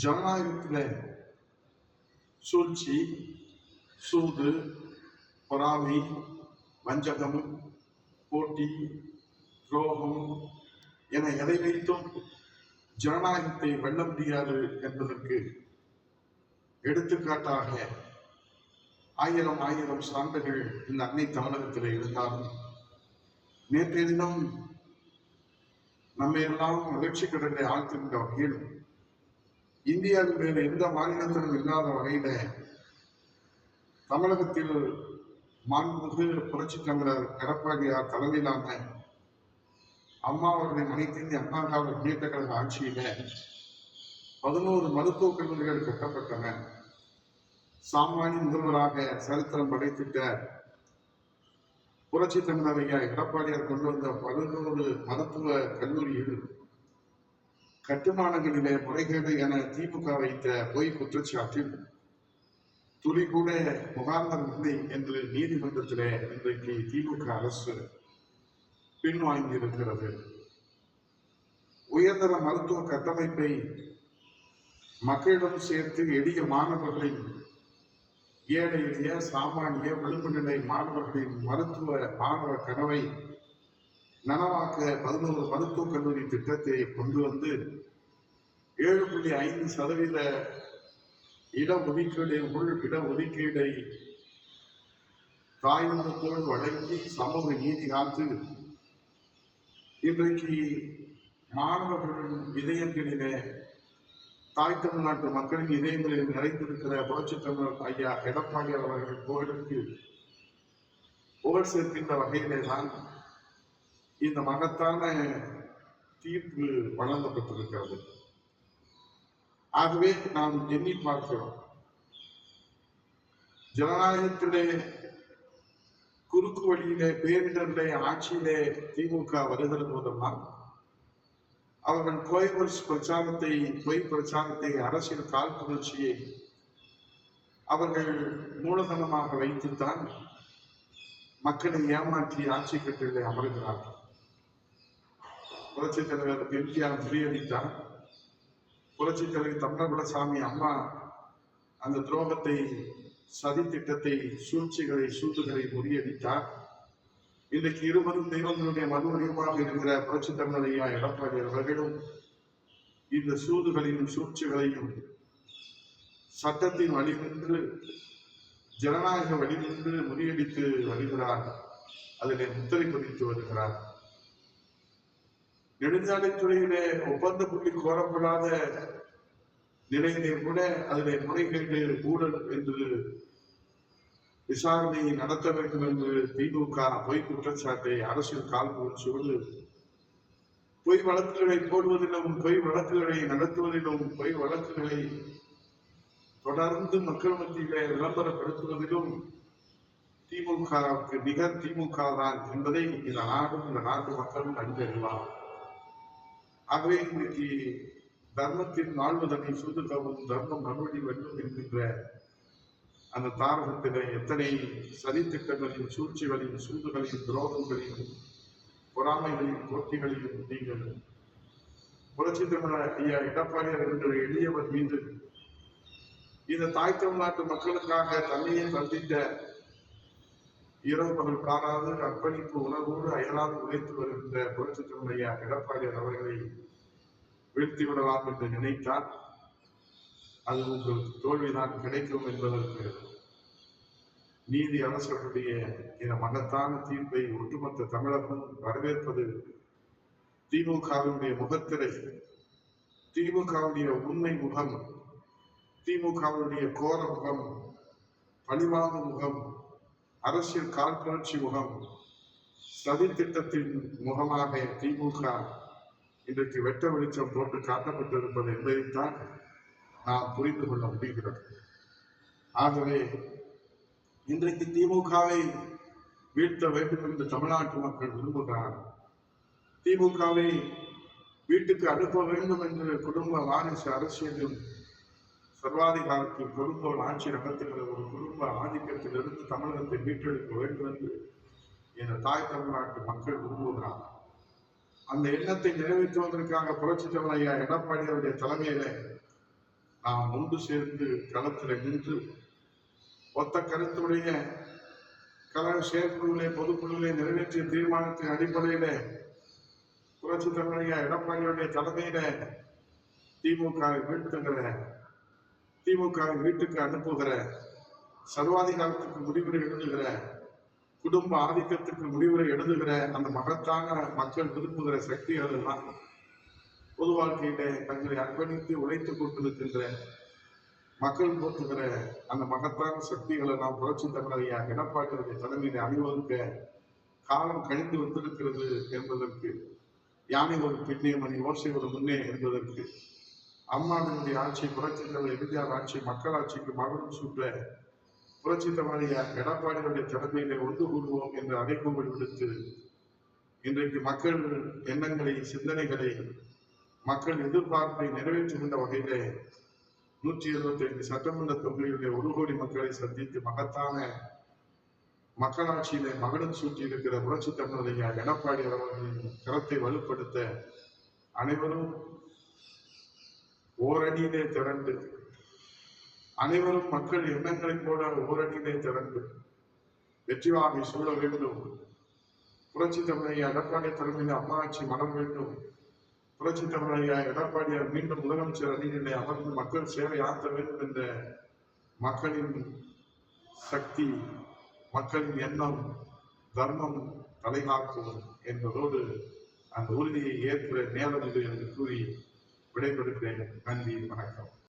ஜனநாயகத்திலே சூழ்ச்சி, சூது, பொறாமை, வஞ்சகம், போட்டி, துரோகம் என எதை வைத்தும் ஜனநாயகத்தை வெல்ல முடியாது என்பதற்கு எடுத்துக்காட்டாக ஆயிரம் ஆயிரம் சான்றுகள் இந்த அன்னை தமிழகத்தில் இருந்தாலும் நேற்றைய தினம் நம்மை எல்லாம் மகிழ்ச்சி கடலை ஆழ்த்துகின்ற வகையில் இந்தியாவில் வேறு எந்த மாநிலத்திலும் இல்லாத வகையில தமிழகத்தில் மாண்புமிகு புரட்சித் தமிழர் எடப்பாடியார் தலைமையிலான அம்மா அவர்களின் அனைத்து இந்திய அண்ணா திராவிட முன்னேற்ற கழக ஆட்சியில 11 மருத்துவக் கல்லூரிகள் கட்டப்பட்டன. சாமானிய முதல்வராக சரித்திரம் படைத்திட்ட புரட்சித் தமிழர் ஐயா எடப்பாடியார் கொண்டு வந்த 11 மருத்துவ கல்லூரியில் கட்டுமானங்களிலே முறைகேடு என திமுக வைத்த பொய் குற்றச்சாட்டில் துளி கூட முகாந்தரம் இல்லை என்று நீதிமன்றத்திலே இன்றைக்கு திமுக அரசு பின்வாங்கியிருக்கிறது. உயர்தர மருத்துவ கட்டமைப்பை மக்களிடம் சேர்த்து எளிய மாணவர்களின் ஏழை எளிய சாமானிய விளிம்பு நிலை மாணவர்களின் மருத்துவ மாணவ கனவை நனவாக்க 11 மருத்துவக் கல்லூரி திட்டத்தை கொண்டு வந்து 7.5% இடஒதுக்கீடு இடஒதுக்கீடை தாய்மொழி போல் வழங்கி சமூக நீதி காத்து இன்றைக்கு மாணவர்களின் இதயங்களிலே தாய் தமிழ்நாட்டு மக்களின் இதயங்களில் நிறைந்திருக்கிற புரட்சித் தமிழர் ஐயா எடப்பாடியார் அவர்கள் புகழ் சேர்க்கின்ற வகையிலே தான் இந்த மகத்தான தீர்ப்பு வழங்கப்பட்டிருக்கிறது. ஆகவே நாம் எண்ணி பார்க்கிறோம், ஜனநாயகத்திலே குறுக்கு வழியிலே பேரிடரிலே ஆட்சியிலே திமுக வருகிற போதெல்லாம் அவர்கள் பொய் பிரச்சாரத்தை அரசியல் காழ்ப்புணர்ச்சியை அவர்கள் மூலதனமாக வைத்துத்தான் மக்களை ஏமாற்றி ஆட்சி கட்டிலே அமர்கிறார்கள். புரட்சித் தலைவர் எம்ஜிஆர் முறியடித்தார். புரட்சித் தலைவர் தமிழகுலசாமி அம்மா அந்த துரோகத்தை, சதி திட்டத்தை, சூதுகளை முறியடித்தார். இன்றைக்கு 20 தெய்வங்களுடைய மறுவடிவமாக இருக்கிற புரட்சித் தமிழர் ஐயா எடப்பாடி அவர்களும் இந்த சூதுகளையும் சூழ்ச்சிகளையும் சட்டத்தின் வழிநின்று ஜனநாயக வழிநின்று முறியடித்து வருகிறார். அதிலே முத்திரை பதித்து வருகிறார். நெடுஞ்சாலைத்துறையிலே ஒப்பந்த புள்ளி கோரப்படாத நிலையிலே கூட அதிலே முறைகேடு ஊழல் என்று விசாரணை நடத்த வேண்டும் என்று திமுக பொய் குற்றச்சாட்டை அரசியல் காழ்ப்புணர்ச்சியோடு பொய் வழக்குகளை போடுவதிலும், பொய் வழக்குகளை நடத்துவதிலும், பொய் வழக்குகளை தொடர்ந்து மக்கள் மத்தியிலே விளம்பரப்படுத்துவதிலும் திமுகவுக்கு நிகர் திமுக தான் என்பதை இந்த நாட்டு மக்களும் நன்கறிவார். ஆகவே இன்றைக்கு தர்மத்தின் வாழ்வதனை சூதுகவும் தர்மம் மறுபடி வெல்லும் என்கின்ற அந்த தாரகத்திலே எத்தனை சதித்திட்டங்களையும் சூழ்ச்சிகளையும் சூதுகளையும் துரோகங்களையும் பொறாமைகளையும் போட்டிகளையும் நீங்கள் புரட்சித் தமிழர் ஐயா எடப்பாடியார் என்ற எளியவர் மீது இந்த தாய் தமிழ்நாட்டு மக்களுக்காக தன்னையே சந்தித்த இரவு பகல் காணாது அர்ப்பணிப்பு உணர்வோடு அயலாது உழைத்து வருகின்ற புரட்சித் தமிழர் ஐயா எடப்பாடியார் அவர்களை வீழ்த்தி விடலாம் என்று நினைத்தார். அது உங்களுக்கு தோல்விதான் கிடைக்கும் என்பதற்கு நீதி அரசர்களுடைய இந்த மகத்தான தீர்ப்பை ஒட்டுமொத்த தமிழகம் வரவேற்பது திமுகவினுடைய முகத்திரை, திமுகவுடைய உண்மை முகம், திமுகவுடைய கோர முகம், பழிவாங்கும் முகம், அரசியல் காழ்ப்புணர்ச்சி முகம், சதி திட்டத்தின் முகமாக திமுக இன்றைக்கு வெட்ட வெளிச்சம் போட்டு காட்டப்பட்டிருப்பது என்பதைத்தான் நாம் புரிந்து கொள்ள முடிகிறது. ஆகவே இன்றைக்கு திமுகவை வீழ்த்த வேண்டும் என்று தமிழ்நாட்டு மக்கள் விரும்புகிறார்கள். திமுகவை வீட்டுக்கு அனுப்ப வேண்டும் என்று குடும்ப வாரிசு அரசியலில் சர்வாதிகாரத்தில் குடும்ப ஆட்சி நடத்துகிற ஒரு குடும்ப ஆதிக்கத்திலிருந்து தமிழகத்தை மீட்டெடுக்க வேண்டும் என்று இந்த தாய் தமிழ்நாட்டு மக்கள் விரும்புகிறார்கள். அந்த எண்ணத்தை நிறைவேற்றுவதற்காக புரட்சித் தமிழர் ஐயா எடப்பாடியாருடைய தலைமையில நாம் ஒன்று சேர்ந்து களத்தில் நின்று ஒத்த கருத்துடைய கழக செயற்குழுவிலே பொதுக்குழுவிலே நிறைவேற்றிய தீர்மானத்தின் அடிப்படையில புரட்சி தமிழக எடப்பாடியுடைய தலைமையில திமுக வீழ்த்துகிற, திமுக வீட்டுக்கு அனுப்புகிற, சர்வாதிகாரத்துக்கு முடிவுரை எழுதுகிற, குடும்ப ஆதிக்கத்துக்கு முடிவுரை எழுதுகிற அந்த மகத்தான மக்கள் விரும்புகிற சக்திகள் எல்லாம் பொது வாழ்க்கையில தங்களை அர்ப்பணித்து உழைத்துக் கொண்டிருக்கின்ற மக்கள் போற்றுகிற அந்த மகத்தான சக்திகளை நாம் புரட்சி தமிழக எடப்பாடியுடைய தலைமையில அணிவகுக்க காலம் கழிந்து வந்திருக்கிறது என்பதற்கு, யானை ஒரு பின்னே மணி ஓசை ஒரு முன்னே என்பதற்கு, அம்மாவினுடைய ஆட்சி, புரட்சி தலைவர் எம்ஜிஆர் ஆட்சி, மக்களாட்சிக்கு மகுடம் சூட்ட புரட்சி தமிழக எடப்பாடியுடைய தலைமையிலே ஒன்று கூடுவோம் என்று அழைப்புகள் விடுத்து இன்றைக்கு மக்கள் எண்ணங்களை, சிந்தனைகளை, மக்கள் எதிர்பார்ப்பை நிறைவேற்றுகின்ற வகையிலே 175 சட்டமன்ற தொகுதிகளிலே 1 கோடி மக்களை சந்தித்து மகத்தான மக்களாட்சியிலே மகுடம் சூட்டி இருக்கிற புரட்சி தமிழக எடப்பாடி அவர்களின் கரத்தை வலுப்படுத்த அனைவரும் ஓரணியிலே திரண்டு, அனைவரும் மக்கள் எண்ணங்களைப் போல ஓரணியிலே திரண்டு வெற்றி வாகை சூழ வேண்டும். புரட்சி தமிழக எடப்பாடி தலைமையில் அம்மா ஆட்சி மலர வேண்டும். புரட்சி தமிழக எடப்பாடியார் மீண்டும் முதலமைச்சர் அணியிலே அமர்ந்து மக்கள் சேவை ஆற்ற வேண்டும் என்ற மக்களின் சக்தி, மக்களின் எண்ணம், தர்மம் தலைகாக்கும் என்பதோடு அந்த உறுதியை ஏற்கிற நேரம் இது என்று கூறி விடைபெறுகிறேன். நன்றி, வணக்கம்.